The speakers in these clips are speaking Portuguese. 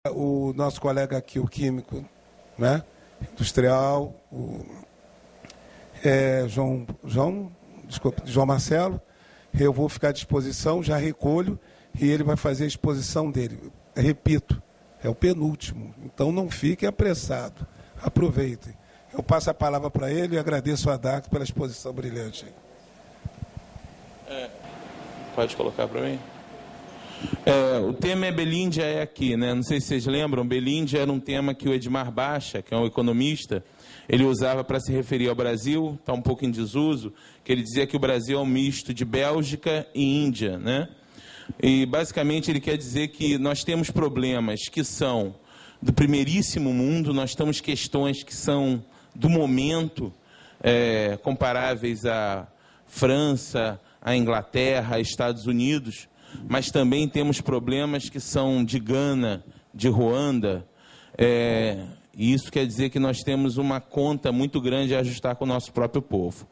O nosso colega aqui, o químico, né, industrial, o João Marcelo, eu vou ficar à disposição, já recolho, e ele vai fazer a exposição dele. Repito, é o penúltimo, então não fiquem apressados, aproveitem. Eu passo a palavra para ele e agradeço a DAC pela exposição brilhante. Pode colocar para mim? O tema é Belíndia é aqui, né? Não sei se vocês lembram, Belíndia era um tema que o Edmar Baixa, que é um economista, ele usava para se referir ao Brasil, está um pouco em desuso, que ele dizia que o Brasil é um misto de Bélgica e Índia, né? E basicamente ele quer dizer que nós temos problemas que são do primeiríssimo mundo, nós temos questões que são do momento, comparáveis à França, à Inglaterra, a Estados Unidos, mas também temos problemas que são de Gana, de Ruanda, e isso quer dizer que nós temos uma conta muito grande a ajustar com o nosso próprio povo.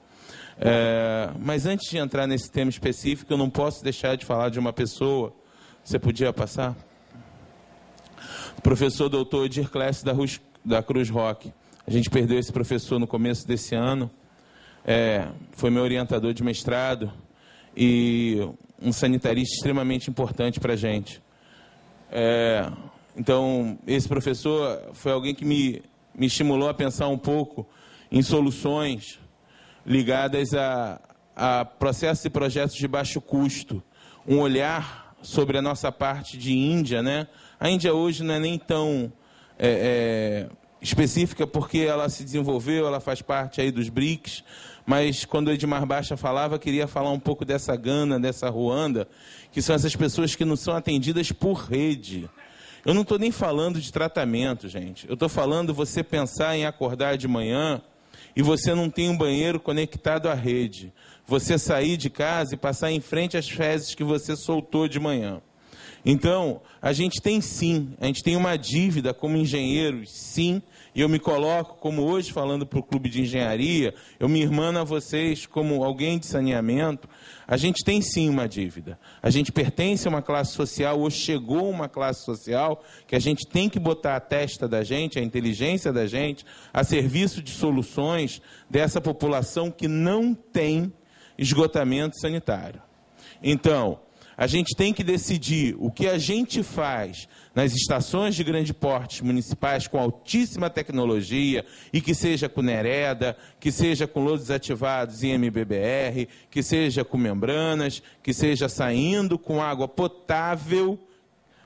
Mas antes de entrar nesse tema específico, eu não posso deixar de falar de uma pessoa. Você podia passar? O professor doutor Edir Clécio da Cruz Roque. A gente perdeu esse professor no começo desse ano. Foi meu orientador de mestrado e um sanitarista extremamente importante para a gente. Então, esse professor foi alguém que me estimulou a pensar um pouco em soluções ligadas a processos e projetos de baixo custo, um olhar sobre a nossa parte de Índia, né? A Índia hoje não é nem tão específica porque ela se desenvolveu, ela faz parte aí dos BRICS, mas quando o Edmar Baixa falava, queria falar um pouco dessa Gana, dessa Ruanda, que são essas pessoas que não são atendidas por rede. Eu não estou nem falando de tratamento, gente. Eu estou falando você pensar em acordar de manhã e você não tem um banheiro conectado à rede. Você sair de casa e passar em frente às fezes que você soltou de manhã. Então, a gente tem sim, a gente tem uma dívida como engenheiros, sim, e eu me coloco como hoje falando para o Clube de Engenharia, eu me irmano a vocês como alguém de saneamento, a gente tem sim uma dívida. A gente pertence a uma classe social, ou chegou a uma classe social, que a gente tem que botar a testa da gente, a inteligência da gente, a serviço de soluções dessa população que não tem esgotamento sanitário. Então, a gente tem que decidir o que a gente faz nas estações de grande porte municipais com altíssima tecnologia e que seja com Nereda, que seja com lodos ativados em MBBR, que seja com membranas, que seja saindo com água potável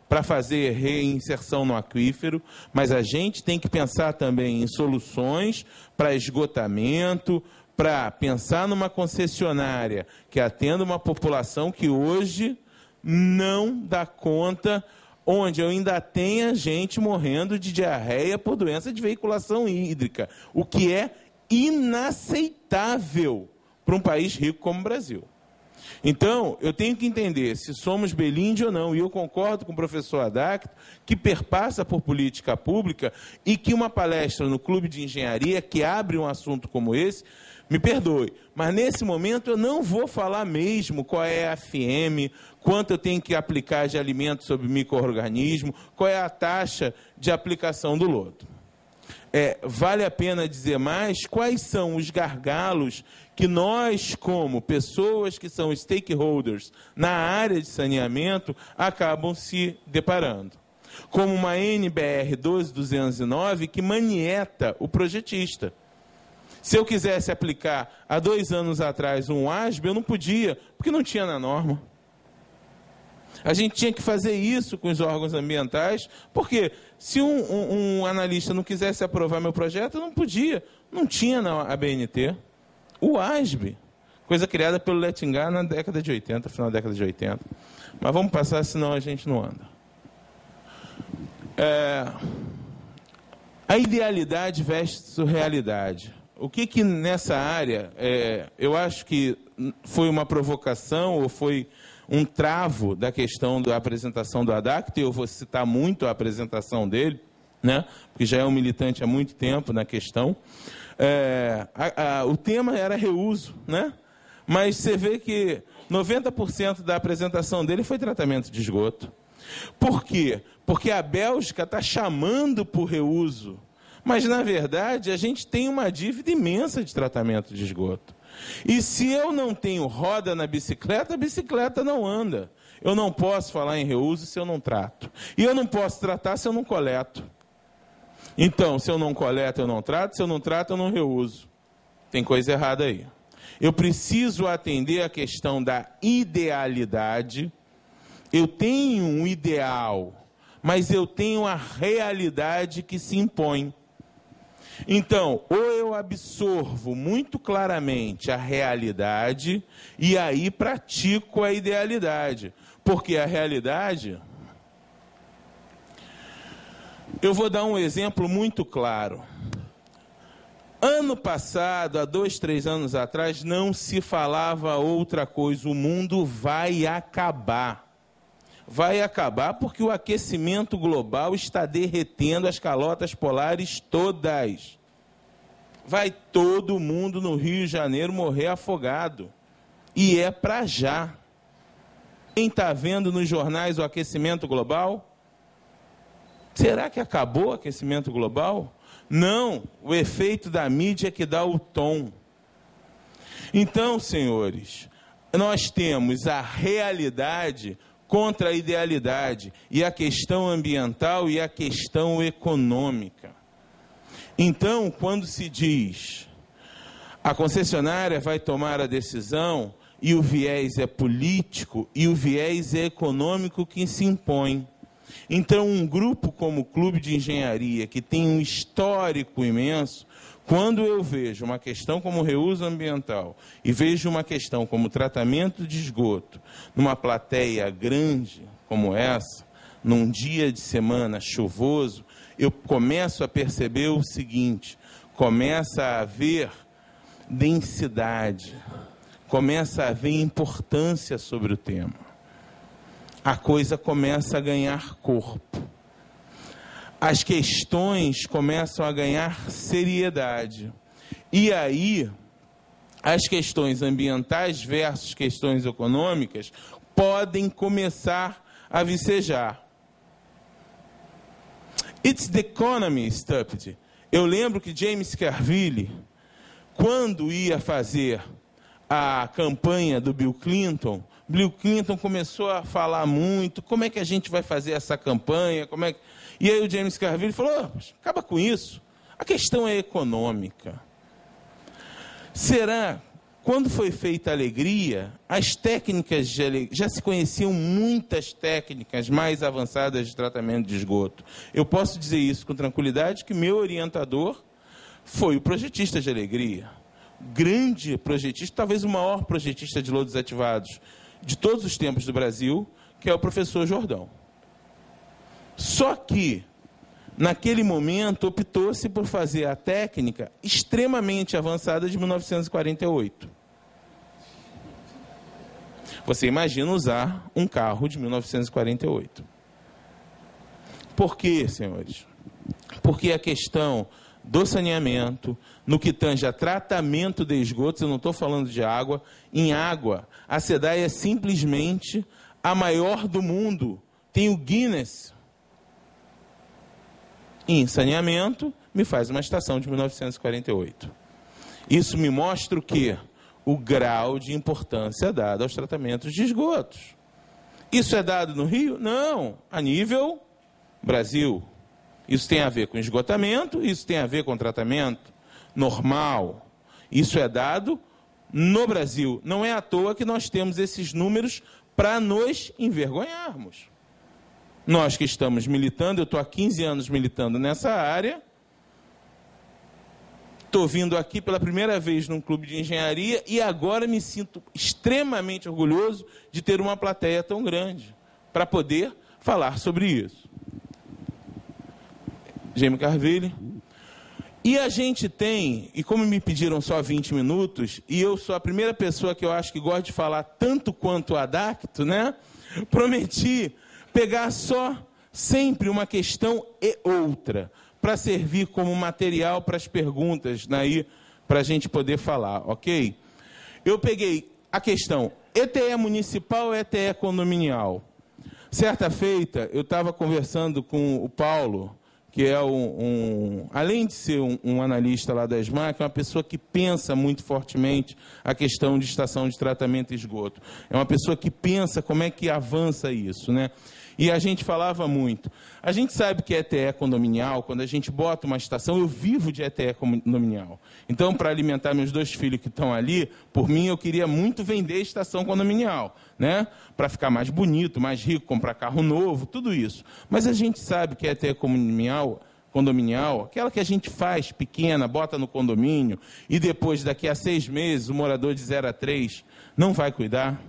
para fazer reinserção no aquífero, mas a gente tem que pensar também em soluções para esgotamento, para pensar numa concessionária que atenda uma população que hoje não dá conta, onde eu ainda tenha gente morrendo de diarreia por doença de veiculação hídrica, o que é inaceitável para um país rico como o Brasil. Então, eu tenho que entender se somos Belíndia ou não, e eu concordo com o professor Adacto, que perpassa por política pública e que uma palestra no Clube de Engenharia que abre um assunto como esse, me perdoe, mas nesse momento eu não vou falar mesmo qual é a FM, quanto eu tenho que aplicar de alimento sobre micro-organismo, qual é a taxa de aplicação do lodo. Vale a pena dizer mais quais são os gargalos que nós, como pessoas que são stakeholders na área de saneamento, acabam se deparando. Como uma NBR 12209 que manieta o projetista. Se eu quisesse aplicar há 2 anos atrás um ASB, eu não podia, porque não tinha na norma. A gente tinha que fazer isso com os órgãos ambientais, porque se um analista não quisesse aprovar meu projeto, eu não podia. Não tinha na ABNT. O ASB, coisa criada pelo Lettinger na década de 80, final da década de 80. Mas vamos passar, senão a gente não anda. A idealidade versus realidade. O que nessa área, eu acho que foi uma provocação ou foi um travo da questão da apresentação do Adacto, e eu vou citar muito a apresentação dele, né, porque já é um militante há muito tempo na questão. O tema era reuso, né, mas você vê que 90% da apresentação dele foi tratamento de esgoto. Por quê? porque a Bélgica está chamando por reuso, mas na verdade a gente tem uma dívida imensa de tratamento de esgoto. E se eu não tenho roda na bicicleta, a bicicleta não anda. Eu não posso falar em reuso se eu não trato. E eu não posso tratar se eu não coleto. Então, se eu não coleto, eu não trato. Se eu não trato, eu não reuso. Tem coisa errada aí. Eu preciso atender a questão da idealidade. Eu tenho um ideal, mas eu tenho a realidade que se impõe. Então, ou eu absorvo muito claramente a realidade e aí pratico a idealidade. Porque a realidade... Eu vou dar um exemplo muito claro. Ano passado, há 2, 3 anos atrás, não se falava outra coisa. O mundo vai acabar. Vai acabar porque o aquecimento global está derretendo as calotas polares todas. Vai todo mundo no Rio de Janeiro morrer afogado. E é para já. Quem está vendo nos jornais o aquecimento global? Será que acabou o aquecimento global? Não, o efeito da mídia é que dá o tom. Então, senhores, nós temos a realidade contra a idealidade, e a questão ambiental e a questão econômica. Então, quando se diz a concessionária vai tomar a decisão e o viés é político e o viés é econômico que se impõe. Então, um grupo como o Clube de Engenharia, que tem um histórico imenso, quando eu vejo uma questão como reuso ambiental e vejo uma questão como tratamento de esgoto, numa plateia grande como essa, num dia de semana chuvoso, eu começo a perceber o seguinte, começa a haver densidade, começa a haver importância sobre o tema. A coisa começa a ganhar corpo. As questões começam a ganhar seriedade. E aí, as questões ambientais versus questões econômicas podem começar a vicejar. It's the economy, stupid. Eu lembro que James Carville, quando ia fazer a campanha do Bill Clinton começou a falar muito, como é que a gente vai fazer essa campanha, E aí o James Carville falou, acaba com isso, a questão é econômica. Será, quando foi feita a alegria, as técnicas de alegria, já se conheciam muitas técnicas mais avançadas de tratamento de esgoto. Eu posso dizer isso com tranquilidade, que meu orientador foi o projetista de alegria. Grande projetista, talvez o maior projetista de lodos ativados de todos os tempos do Brasil, que é o professor Jordão. Só que, naquele momento, optou-se por fazer a técnica extremamente avançada de 1948. Você imagina usar um carro de 1948. Por quê, senhores? Porque a questão do saneamento, no que tange a tratamento de esgotos, eu não estou falando de água, em água, a SEDAI é simplesmente a maior do mundo, tem o Guinness. Em saneamento, me faz uma estação de 1948. Isso me mostra o quê? O grau de importância dado aos tratamentos de esgotos. Isso é dado no Rio? Não, a nível Brasil. Isso tem a ver com esgotamento, isso tem a ver com tratamento normal. Isso é dado no Brasil. Não é à toa que nós temos esses números para nos envergonharmos. Nós que estamos militando, eu estou há 15 anos militando nessa área, estou vindo aqui pela primeira vez num clube de engenharia e agora me sinto extremamente orgulhoso de ter uma plateia tão grande para poder falar sobre isso. James Carville. E a gente tem, e como me pediram só 20 minutos, e eu sou a primeira pessoa que eu acho que gosta de falar tanto quanto o Adacto, né? Prometi pegar só sempre uma questão e outra, para servir como material para as perguntas, né, para a gente poder falar, ok? Eu peguei a questão ETE municipal, ETE condominial. Certa feita, eu estava conversando com o Paulo, que é além de ser um analista lá da ESMAC, é uma pessoa que pensa muito fortemente a questão de estação de tratamento e esgoto. É uma pessoa que pensa como é que avança isso, né? E a gente falava muito. A gente sabe que ETE condominial, quando a gente bota uma estação, eu vivo de ETE condominial. Então, para alimentar meus 2 filhos que estão ali, por mim, eu queria muito vender estação condominial, né? Para ficar mais bonito, mais rico, comprar carro novo, tudo isso. Mas a gente sabe que ETE condominial, aquela que a gente faz pequena, bota no condomínio, e depois, daqui a 6 meses, o morador de 0 a 3 não vai cuidar,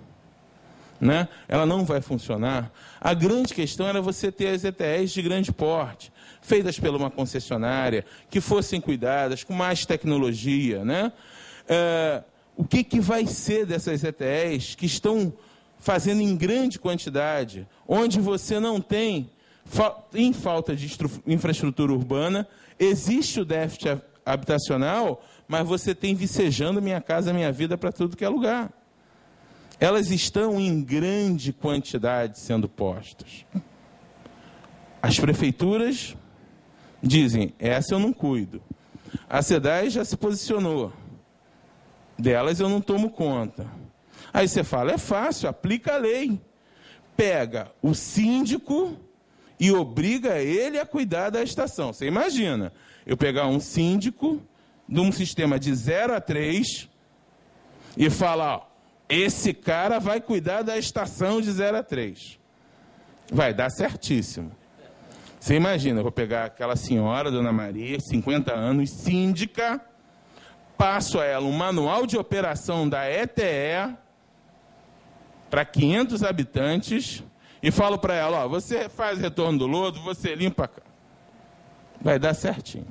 né? Ela não vai funcionar. A grande questão era você ter as ETEs de grande porte, feitas por uma concessionária, que fossem cuidadas, com mais tecnologia, né? O que vai ser dessas ETEs que estão fazendo em grande quantidade, onde você não tem, em falta de infraestrutura urbana, existe o déficit habitacional, mas você tem vicejando Minha Casa Minha Vida para tudo que é lugar. Elas estão em grande quantidade sendo postas. As prefeituras dizem, essa eu não cuido. A SEDAI já se posicionou. Delas eu não tomo conta. Aí você fala, é fácil, aplica a lei. Pega o síndico e obriga ele a cuidar da estação. Você imagina, eu pegar um síndico de um sistema de 0 a 3 e falar, ó, esse cara vai cuidar da estação de 0 a 3. Vai dar certíssimo. Você imagina, eu vou pegar aquela senhora, Dona Maria, 50 anos, síndica, passo a ela um manual de operação da ETE para 500 habitantes e falo para ela, ó, você faz retorno do lodo, você limpa. Vai dar certinho.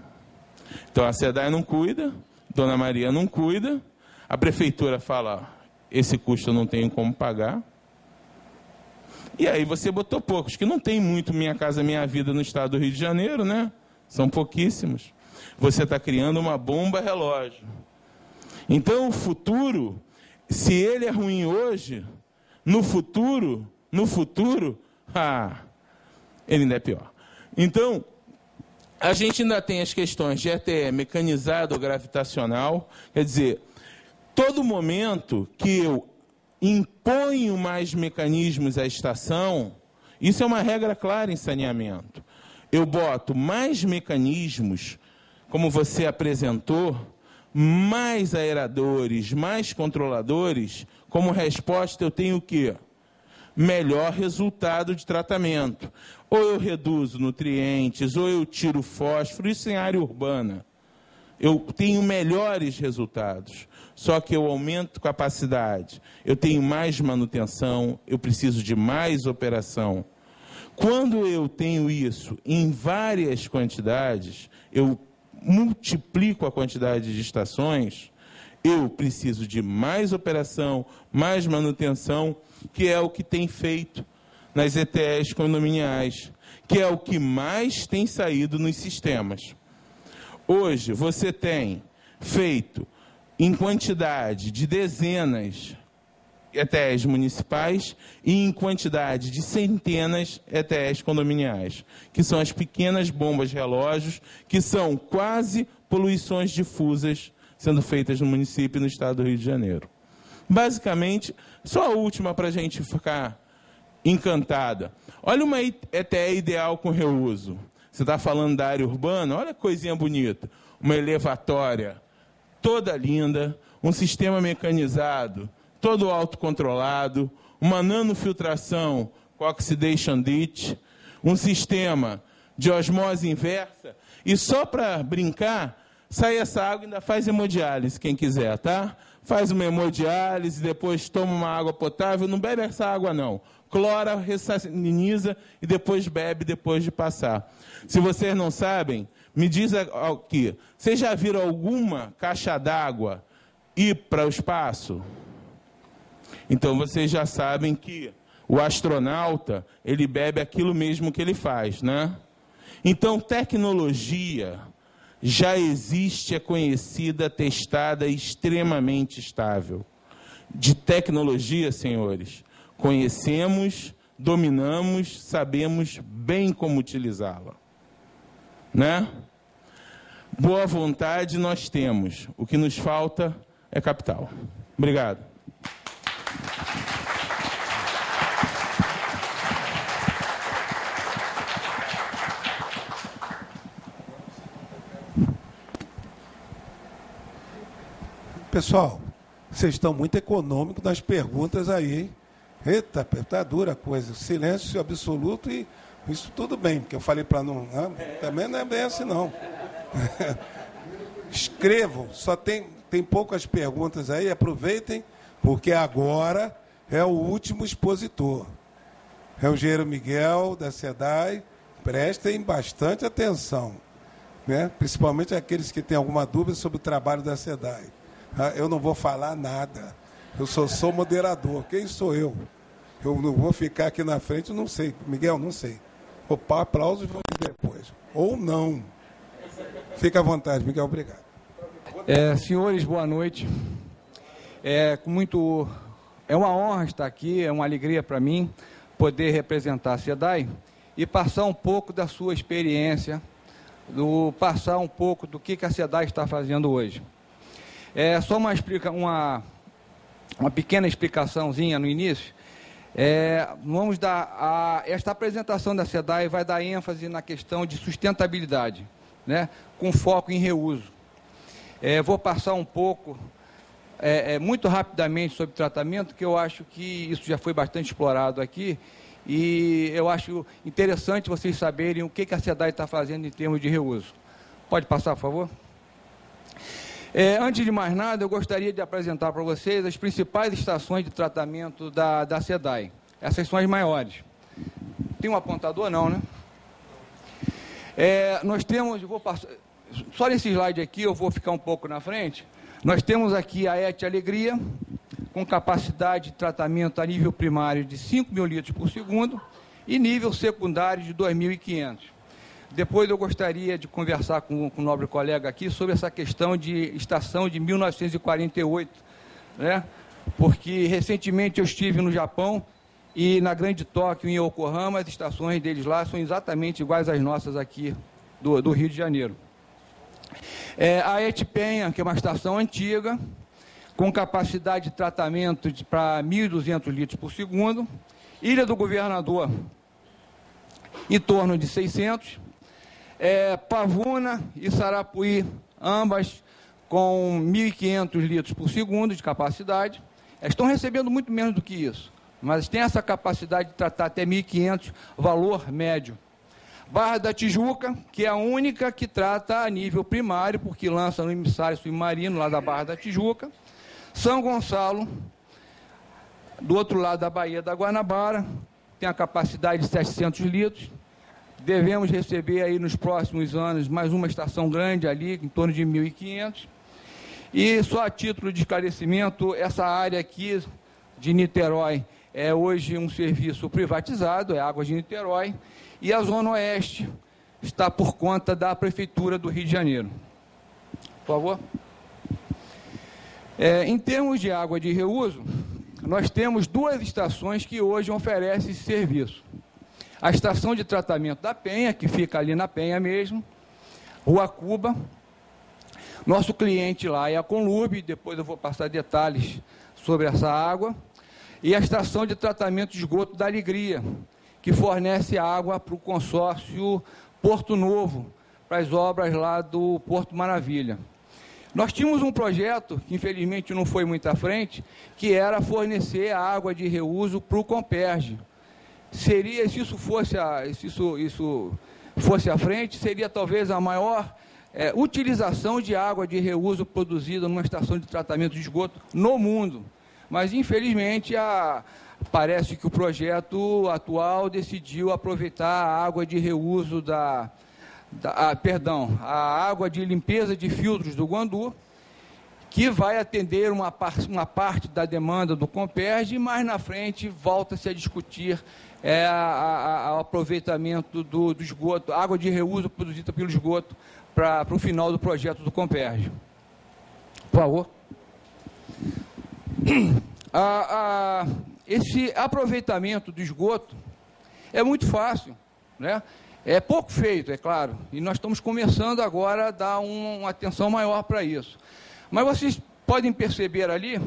Então a SEDAI não cuida, Dona Maria não cuida, a prefeitura fala, ó, esse custo eu não tenho como pagar. E aí você botou poucos, que não tem muito Minha Casa Minha Vida no estado do Rio de Janeiro, né? São pouquíssimos. Você está criando uma bomba relógio. Então o futuro, se ele é ruim hoje, no futuro, ele ainda é pior. Então, a gente ainda tem as questões de ETE mecanizado ou gravitacional, quer dizer, todo momento que eu imponho mais mecanismos à estação, isso é uma regra clara em saneamento. Eu boto mais mecanismos, como você apresentou, mais aeradores, mais controladores, como resposta eu tenho o quê? Melhor resultado de tratamento. Ou eu reduzo nutrientes, ou eu tiro fósforo, isso em área urbana. Eu tenho melhores resultados, só que eu aumento capacidade, eu tenho mais manutenção, eu preciso de mais operação. Quando eu tenho isso em várias quantidades, eu multiplico a quantidade de estações, eu preciso de mais operação, mais manutenção, que é o que tem feito nas ETEs condominiais, que é o que mais tem saído nos sistemas. Hoje, você tem feito, em quantidade de dezenas, ETEs municipais e em quantidade de centenas ETEs condominiais, que são as pequenas bombas relógios, que são quase poluições difusas sendo feitas no município e no estado do Rio de Janeiro. Basicamente, só a última para a gente ficar encantada. Olha uma ETE ideal com reuso. Você está falando da área urbana, olha que coisinha bonita. Uma elevatória toda linda, um sistema mecanizado, todo autocontrolado, uma nanofiltração com oxidation ditch, um sistema de osmose inversa. E só para brincar, sai essa água e ainda faz hemodiálise, quem quiser, tá? Faz uma hemodiálise, depois toma uma água potável, não bebe essa água não. Clora, ressaliniza e depois bebe depois de passar. Se vocês não sabem, me diz aqui, vocês já viram alguma caixa d'água ir para o espaço? Então vocês já sabem que o astronauta, ele bebe aquilo mesmo que ele faz, né? Então tecnologia já existe, é conhecida, testada e extremamente estável. De tecnologia, senhores, conhecemos, dominamos, sabemos bem como utilizá-la, né? Boa vontade nós temos, o que nos falta é capital. Obrigado. Pessoal, vocês estão muito econômicos nas perguntas aí, hein? Eita, tá dura a coisa. Silêncio absoluto e isso tudo bem, porque eu falei para não... também não é bem assim, não. Escrevam, só tem poucas perguntas aí, aproveitem, porque agora é o último expositor. É o engenheiro Miguel, da SEDAI. Prestem bastante atenção, né? Principalmente aqueles que têm alguma dúvida sobre o trabalho da SEDAI. Eu não vou falar nada. Eu sou moderador. Quem sou eu? Eu não vou ficar aqui na frente, não sei. Miguel, não sei. Opa, aplausos depois. Ou não. Fica à vontade, Miguel. Obrigado. Senhores, boa noite. É uma honra estar aqui, é uma alegria para mim poder representar a SEDAI e passar um pouco da sua experiência, passar um pouco do que a SEDAI está fazendo hoje. Só uma pequena explicaçãozinha no início. Vamos dar esta apresentação da SEDAI vai dar ênfase na questão de sustentabilidade, né, com foco em reuso. Vou passar um pouco, muito rapidamente, sobre tratamento, que eu acho que isso já foi bastante explorado aqui, e eu acho interessante vocês saberem o que a SEDAI está fazendo em termos de reuso. Pode passar, por favor? Antes de mais nada, eu gostaria de apresentar para vocês as principais estações de tratamento da SEDAI. Essas são as maiores. Tem um apontador? Não, né? Nós temos, só nesse slide aqui, eu vou ficar um pouco na frente. Nós temos aqui a ET Alegria, com capacidade de tratamento a nível primário de 5.000 litros por segundo e nível secundário de 2.500. Depois eu gostaria de conversar com o nobre colega aqui sobre essa questão de estação de 1948, né? Porque recentemente eu estive no Japão e na Grande Tóquio, em Yokohama, as estações deles lá são exatamente iguais às nossas aqui do Rio de Janeiro. A ET Penha, que é uma estação antiga, com capacidade de tratamento para 1.200 litros por segundo. Ilha do Governador, em torno de 600. Pavuna e Sarapuí, ambas com 1.500 litros por segundo de capacidade. Estão recebendo muito menos do que isso, mas tem essa capacidade de tratar até 1.500, valor médio. Barra da Tijuca, que é a única que trata a nível primário, porque lança no emissário submarino lá da Barra da Tijuca. São Gonçalo, do outro lado da Baía da Guanabara, tem a capacidade de 700 litros. Devemos receber aí nos próximos anos mais uma estação grande ali, em torno de 1.500. E só a título de esclarecimento, essa área aqui de Niterói é hoje um serviço privatizado, é Águas de Niterói, e a Zona Oeste está por conta da Prefeitura do Rio de Janeiro. Por favor. Em termos de água de reuso, nós temos duas estações que hoje oferecem esse serviço. A estação de tratamento da Penha, que fica ali na Penha mesmo, Rua Cuba. Nosso cliente lá é a Conlube, depois eu vou passar detalhes sobre essa água. E a estação de tratamento de esgoto da Alegria, que fornece água para o consórcio Porto Novo, para as obras lá do Porto Maravilha. Nós tínhamos um projeto, que infelizmente não foi muito à frente, que era fornecer a água de reuso para o Comperge. Se isso fosse à frente, seria talvez a maior utilização de água de reuso produzida numa estação de tratamento de esgoto no mundo. Mas, infelizmente, parece que o projeto atual decidiu aproveitar a água de reuso a água de limpeza de filtros do Guandu, que vai atender uma parte da demanda do Comperge, e mais na frente volta-se a discutir o aproveitamento do esgoto, água de reuso produzida pelo esgoto, para o final do projeto do Comperge. Por favor. Esse aproveitamento do esgoto é muito fácil, né? É pouco feito, é claro, e nós estamos começando agora a dar uma atenção maior para isso. Mas vocês podem perceber ali,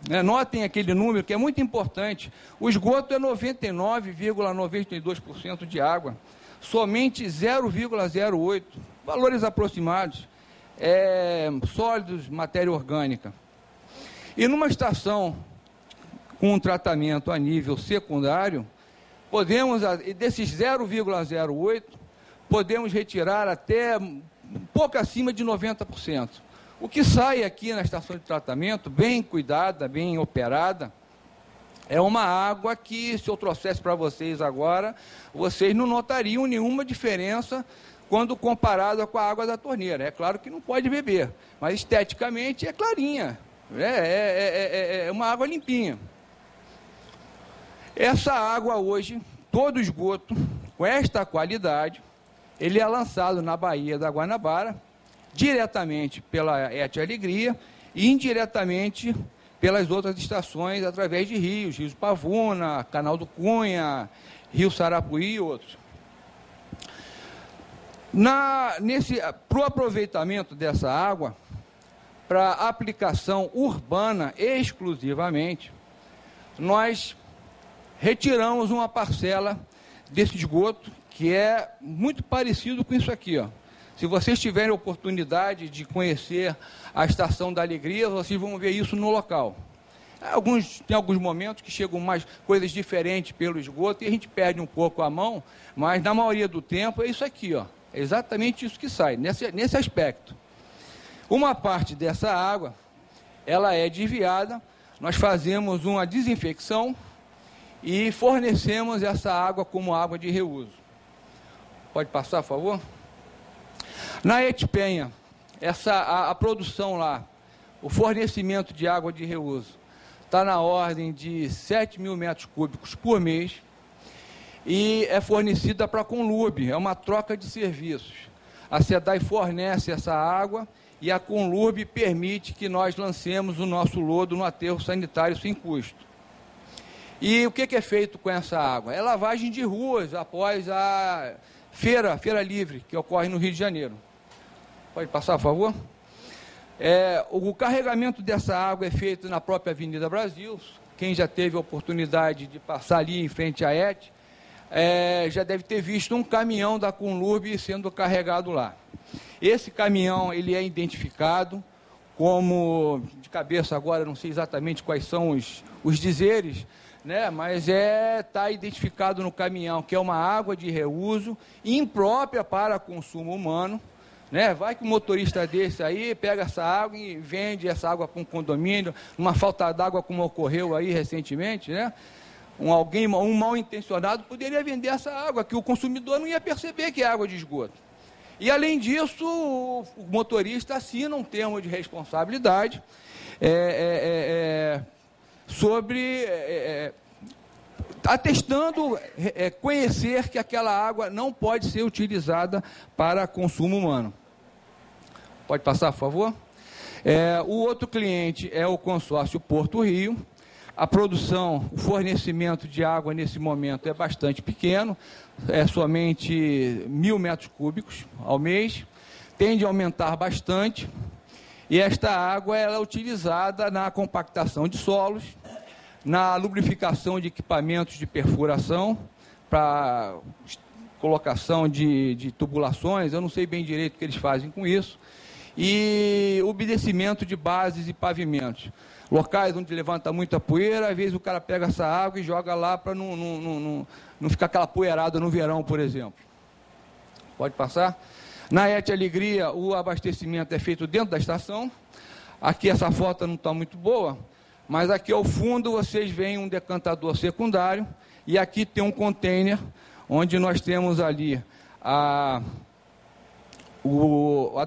né, notem aquele número que é muito importante, o esgoto é 99,92% de água, somente 0,08%, valores aproximados, sólidos, matéria orgânica. E numa estação com um tratamento a nível secundário, podemos, desses 0,08, podemos retirar até um pouco acima de 90%. O que sai aqui na estação de tratamento, bem cuidada, bem operada, é uma água que, se eu trouxesse para vocês agora, vocês não notariam nenhuma diferença quando comparada com a água da torneira. É claro que não pode beber, mas esteticamente é clarinha, é uma água limpinha. Essa água hoje, todo esgoto, com esta qualidade, ele é lançado na Baía da Guanabara, diretamente pela ET Alegria e indiretamente pelas outras estações através de rios, Rio Pavuna, Canal do Cunha, Rio Sarapuí e outros. Para o aproveitamento dessa água, para aplicação urbana exclusivamente, nós retiramos uma parcela desse esgoto, que é muito parecido com isso aqui, ó. Se vocês tiverem a oportunidade de conhecer a Estação da Alegria, vocês vão ver isso no local. Tem alguns momentos que chegam mais coisas diferentes pelo esgoto e a gente perde um pouco a mão, mas na maioria do tempo é isso aqui, ó. É exatamente isso que sai, nesse aspecto. Uma parte dessa água, ela é desviada, nós fazemos uma desinfecção e fornecemos essa água como água de reuso. Pode passar, por favor? Na Etpenha, a produção lá, o fornecimento de água de reuso, está na ordem de 7 mil metros cúbicos por mês e é fornecida para a Conlurb, é uma troca de serviços. A SEDAI fornece essa água e a Conlurb permite que nós lancemos o nosso lodo no aterro sanitário sem custo. E o que é feito com essa água? É lavagem de ruas após a feira livre, que ocorre no Rio de Janeiro. Pode passar, por favor? O carregamento dessa água é feito na própria Avenida Brasil. Quem já teve a oportunidade de passar ali em frente à ET, já deve ter visto um caminhão da Conlurb sendo carregado lá. Esse caminhão ele é identificado como, de cabeça agora, não sei exatamente quais são os dizeres, né? Mas está identificado no caminhão que é uma água de reuso imprópria para consumo humano, né? Vai que um motorista desse aí pega essa água e vende essa água para um condomínio, uma falta d'água como ocorreu aí recentemente, né? Um mal intencionado poderia vender essa água, que o consumidor não ia perceber que é água de esgoto. E além disso, o motorista assina um termo de responsabilidade sobre atestando conhecer que aquela água não pode ser utilizada para consumo humano. Pode passar, por favor? O outro cliente é o consórcio Porto Rio. A produção, o fornecimento de água nesse momento é bastante pequeno, é somente 1.000 metros cúbicos ao mês, tende a aumentar bastante, e esta água ela é utilizada na compactação de solos, na lubrificação de equipamentos de perfuração, para colocação de tubulações, eu não sei bem direito o que eles fazem com isso, e umedecimento de bases e pavimentos. Locais onde levanta muita poeira, às vezes o cara pega essa água e joga lá para não ficar aquela poeirada no verão, por exemplo. Pode passar? Na ET Alegria, o abastecimento é feito dentro da estação. Aqui essa foto não está muito boa, mas aqui ao fundo vocês veem um decantador secundário e aqui tem um container onde nós temos ali a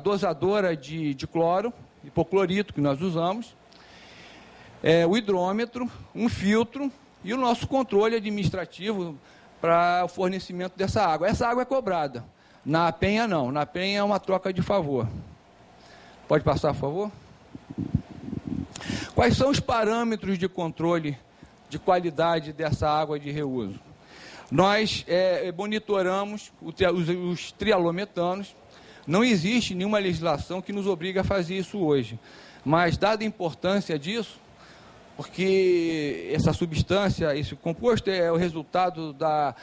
dosadora de cloro, hipoclorito que nós usamos, o hidrômetro, um filtro e o nosso controle administrativo para o fornecimento dessa água. Essa água é cobrada. Na penha não, na penha é uma troca de favor. Pode passar, por favor? Quais são os parâmetros de controle de qualidade dessa água de reuso? nós monitoramos os trialometanos. Não existe nenhuma legislação que nos obrigue a fazer isso hoje, mas dada a importância disso, porque essa substância, esse composto é o resultado da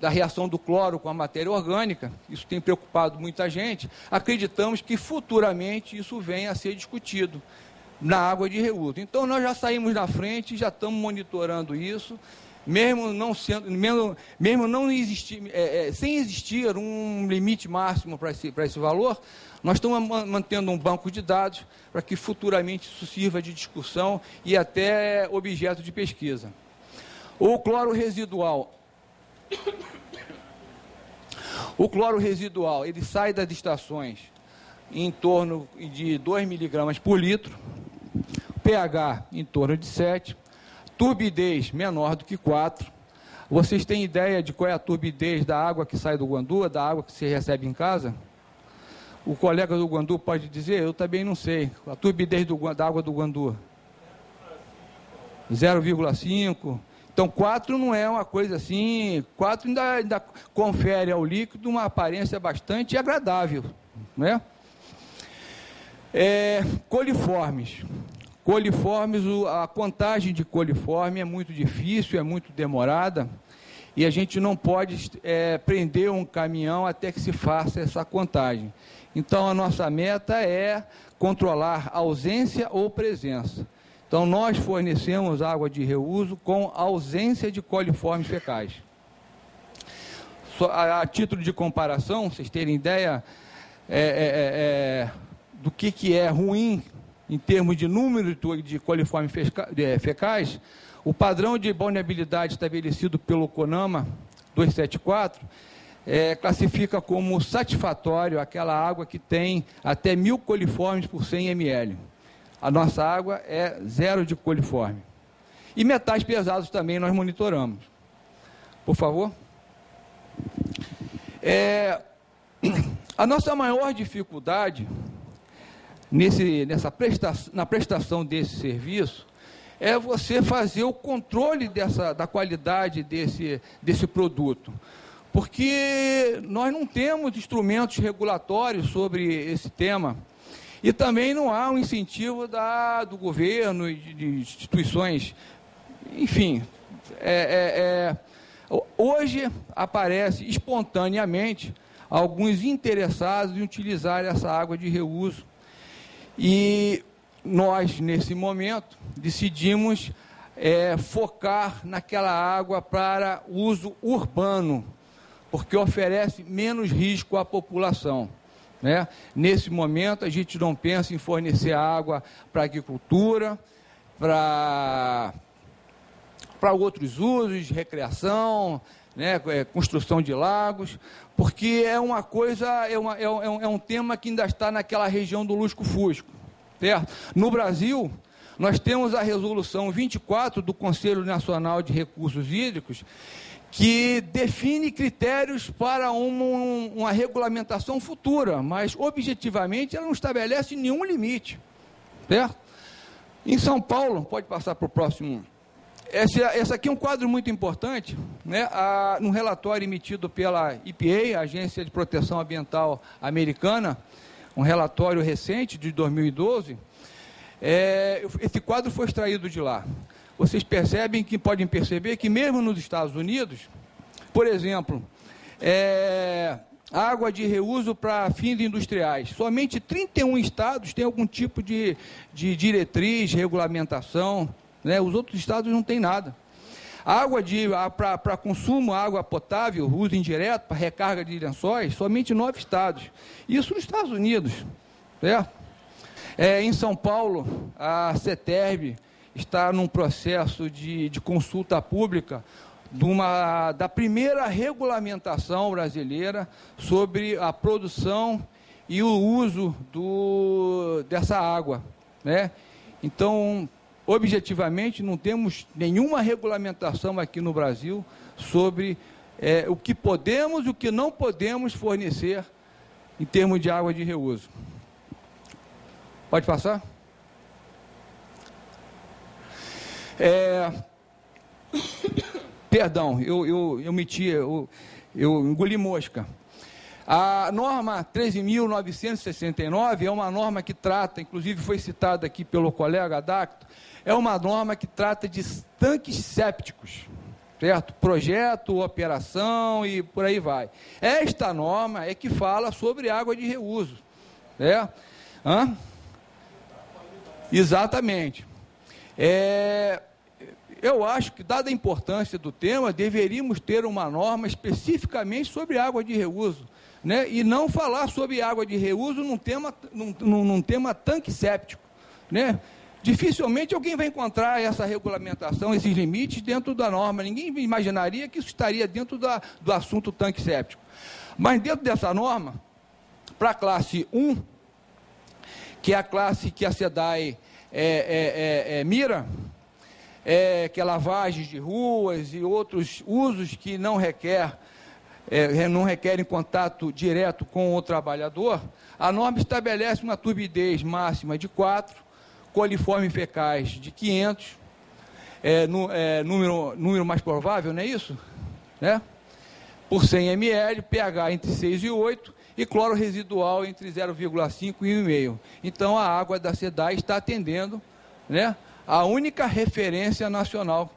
reação do cloro com a matéria orgânica, isso tem preocupado muita gente, acreditamos que futuramente isso venha a ser discutido na água de reuso. Então, nós já saímos na frente, já estamos monitorando isso, sem existir um limite máximo para esse valor, nós estamos mantendo um banco de dados para que futuramente isso sirva de discussão e até objeto de pesquisa. O cloro residual. O cloro residual, ele sai das estações em torno de 2 miligramas por litro, pH em torno de 7, turbidez menor do que 4. Vocês têm ideia de qual é a turbidez da água que sai do Guandu, da água que você recebe em casa? O colega do Guandu pode dizer? Eu também não sei. A turbidez da água do Guandu? 0,5. Então, 4 não é uma coisa assim... 4 ainda confere ao líquido uma aparência bastante agradável, né? Coliformes. Coliformes, a contagem de coliforme é muito difícil, é muito demorada, e a gente não pode prender um caminhão até que se faça essa contagem. Então, a nossa meta é controlar ausência ou presença. Então, nós fornecemos água de reuso com ausência de coliformes fecais. A título de comparação, vocês terem ideia do que é ruim em termos de número de coliformes fecais, o padrão de balneabilidade estabelecido pelo CONAMA 274 classifica como satisfatório aquela água que tem até 1.000 coliformes por 100 ml. A nossa água é 0 de coliforme. E metais pesados também nós monitoramos. Por favor. A nossa maior dificuldade na prestação desse serviço é você fazer o controle da qualidade desse produto. Porque nós não temos instrumentos regulatórios sobre esse tema. E também não há um incentivo do governo e de instituições. Enfim, hoje aparece espontaneamente alguns interessados em utilizar essa água de reuso. E nós, nesse momento, decidimos focar naquela água para uso urbano, porque oferece menos risco à população. Né? Nesse momento, a gente não pensa em fornecer água para agricultura, para outros usos, recreação, né? Construção de lagos, porque é uma coisa, é um tema que ainda está naquela região do lusco-fusco. Certo? No Brasil, nós temos a resolução 24 do Conselho Nacional de Recursos Hídricos, que define critérios para uma regulamentação futura, mas objetivamente ela não estabelece nenhum limite. Certo? Em São Paulo, pode passar para o próximo. Esse aqui é um quadro muito importante, né? Num relatório emitido pela EPA, a Agência de Proteção Ambiental Americana, um relatório recente de 2012, esse quadro foi extraído de lá. Vocês podem perceber que mesmo nos Estados Unidos, por exemplo, água de reuso para fins industriais, somente 31 estados têm algum tipo de diretriz, regulamentação, né? Os outros estados não têm nada. Água para consumo, água potável, uso indireto, para recarga de lençóis, somente 9 estados. Isso nos Estados Unidos. Certo? Em São Paulo, a CETERB está num processo de consulta pública da primeira regulamentação brasileira sobre a produção e o uso dessa água. Né? Então, objetivamente, não temos nenhuma regulamentação aqui no Brasil sobre o que podemos e o que não podemos fornecer em termos de água de reuso. Pode passar? Perdão, eu engoli mosca. A norma 13.969 é uma norma que trata, inclusive foi citada aqui pelo colega Adacto, é uma norma que trata de tanques sépticos, certo? Projeto, operação e por aí vai. Esta norma é que fala sobre água de reuso, né? Exatamente. Eu acho que, dada a importância do tema, deveríamos ter uma norma especificamente sobre água de reuso, né? E não falar sobre água de reuso num tema tanque séptico, né? Dificilmente alguém vai encontrar essa regulamentação, esses limites dentro da norma. Ninguém imaginaria que isso estaria dentro do assunto tanque séptico. Mas dentro dessa norma, para a classe 1, que é a classe que a SEDAI mira, que é lavagem de ruas e outros usos que não requerem contato direto com o trabalhador, a norma estabelece uma turbidez máxima de 4, coliformes fecais de 500, número mais provável, não é isso? Né? Por 100 ml, pH entre 6 e 8 e cloro residual entre 0,5 e 1,5. Então, a água da SEDAI está atendendo, né, a única referência nacional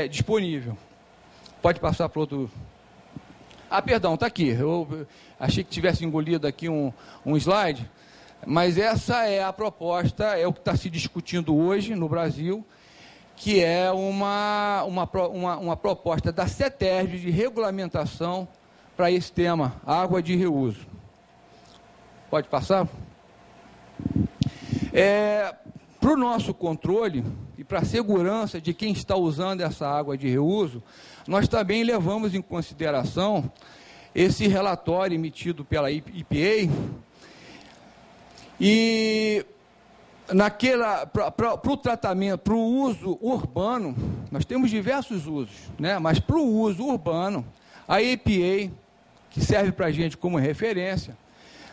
disponível. Pode passar para outro... perdão, está aqui. Eu achei que tivesse engolido aqui um slide, mas essa é a proposta, é o que está se discutindo hoje no Brasil, que é uma proposta da CETESB de regulamentação para esse tema, água de reuso. Pode passar? Para o nosso controle e para a segurança de quem está usando essa água de reuso, nós também levamos em consideração esse relatório emitido pela EPA e para o tratamento, para o uso urbano, nós temos diversos usos, né? Mas para o uso urbano, a EPA, que serve para a gente como referência,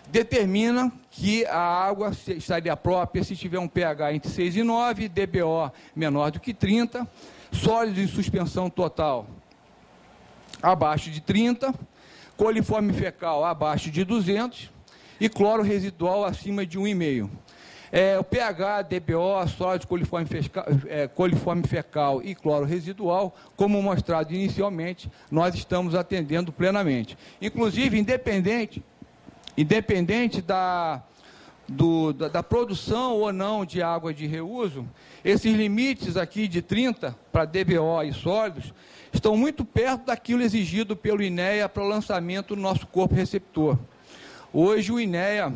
determina que a água estaria própria se tiver um pH entre 6 e 9, DBO menor do que 30, sólidos em suspensão total abaixo de 30, coliforme fecal abaixo de 200 e cloro residual acima de 1,5. O pH, DBO, sólidos, coliforme fecal e cloro residual, como mostrado inicialmente, nós estamos atendendo plenamente. Inclusive, independente da produção ou não de água de reuso, esses limites aqui de 30 para DBO e sólidos estão muito perto daquilo exigido pelo INEA para o lançamento do nosso corpo receptor. Hoje o INEA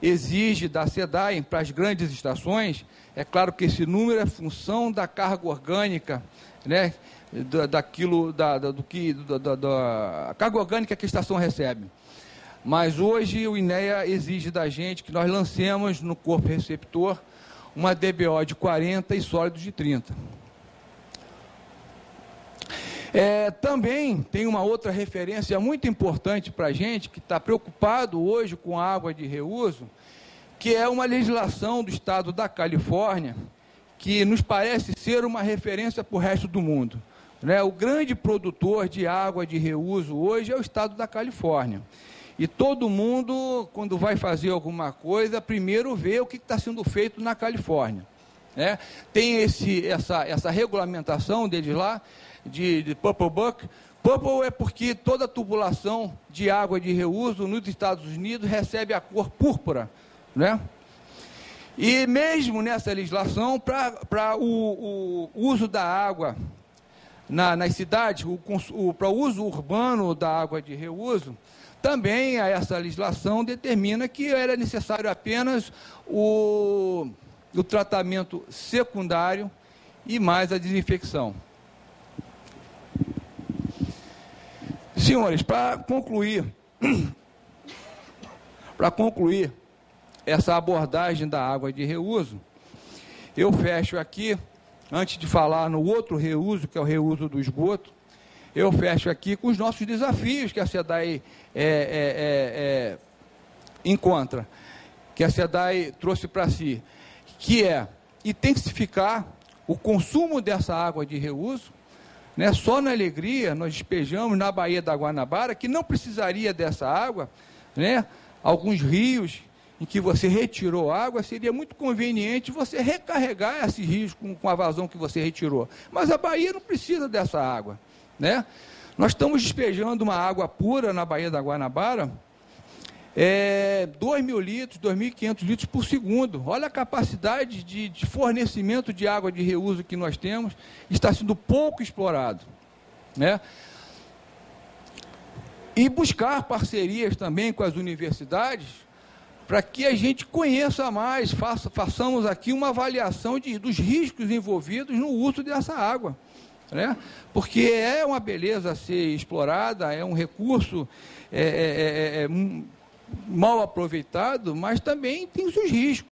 exige da SEDAI para as grandes estações, é claro que esse número é função da carga orgânica, né, da carga orgânica que a estação recebe. Mas hoje o INEA exige da gente que nós lancemos no corpo receptor uma DBO de 40 e sólidos de 30. Também tem uma outra referência muito importante para a gente, que está preocupado hoje com a água de reuso, que é uma legislação do estado da Califórnia, que nos parece ser uma referência para o resto do mundo, né? O grande produtor de água de reuso hoje é o estado da Califórnia. E todo mundo, quando vai fazer alguma coisa, primeiro vê o que está sendo feito na Califórnia, né? Tem essa regulamentação deles lá, de Purple Book. Purple é porque toda a tubulação de água de reuso nos Estados Unidos recebe a cor púrpura, né? E mesmo nessa legislação, para o uso da água nas cidades, para o uso urbano da água de reuso, também essa legislação determina que era necessário apenas o tratamento secundário e mais a desinfecção. Senhores, para concluir essa abordagem da água de reuso, eu fecho aqui, antes de falar no outro reuso, que é o reuso do esgoto, eu fecho aqui com os nossos desafios que a SEDAI encontra, que a SEDAI trouxe para si, que é intensificar o consumo dessa água de reuso, né? Só na Alegria nós despejamos na Baía da Guanabara, que não precisaria dessa água, né? Alguns rios em que você retirou água, seria muito conveniente você recarregar esses rios com a vazão que você retirou. Mas a Bahia não precisa dessa água, né? Nós estamos despejando uma água pura na Baía da Guanabara, 2.000 litros, 2.500 litros por segundo. Olha a capacidade de fornecimento de água de reuso que nós temos, está sendo pouco explorado, né? E buscar parcerias também com as universidades, para que a gente conheça mais, façamos aqui uma avaliação dos riscos envolvidos no uso dessa água, né? Porque é uma beleza a ser explorada, é um recurso mal aproveitado, mas também tem os seus riscos.